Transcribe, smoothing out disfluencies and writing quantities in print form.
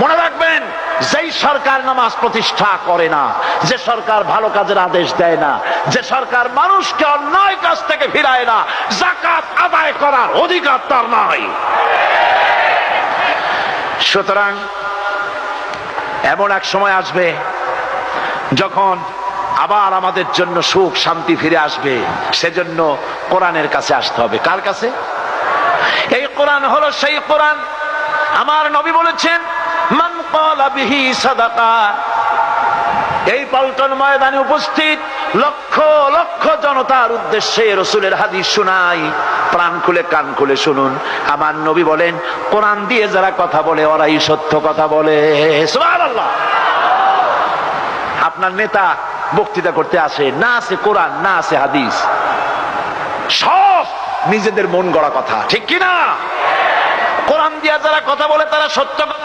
মনে রাখবেন, যেই সরকার নামাজ প্রতিষ্ঠা করে না, যে সরকার ভালো কাজের আদেশ দেয় না, যে সরকার মানুষকে অন্যায় কাজ থেকে ফিরায় না, যাকাত আদায় করার অধিকার তার নাই। সুতরাং এমন এক সময় আসবে যখন আবার আমাদের জন্য সুখ শান্তি ফিরে আসবে। সেজন্য কোরআনের কাছে আসতে হবে। কার কাছে? এই কোরআন হলো সেই কোরআন। আমার নবী বলেছেন, মান ক্বালা বিহি সাদাকা। এই পল্টন ময়দানে উপস্থিত লক্ষ লক্ষ জনতার উদ্দেশ্যে রাসূলের হাদিস শোনাই, প্রাণ খুলে কান খুলে শুনুন। আমার নবী বলেন, কোরআন দিয়ে যারা কথা বলে ওরাই সত্য কথা বলে। সুবহানাল্লাহ। আপনার নেতা বক্তৃতা করতে আসে, না আছে কোরআন, না আছে হাদিস, সব নিজেদের মন গড়া কথা, ঠিক কিনা? কোরআন দিয়ে যারা কথা বলে তারা সত্য কথা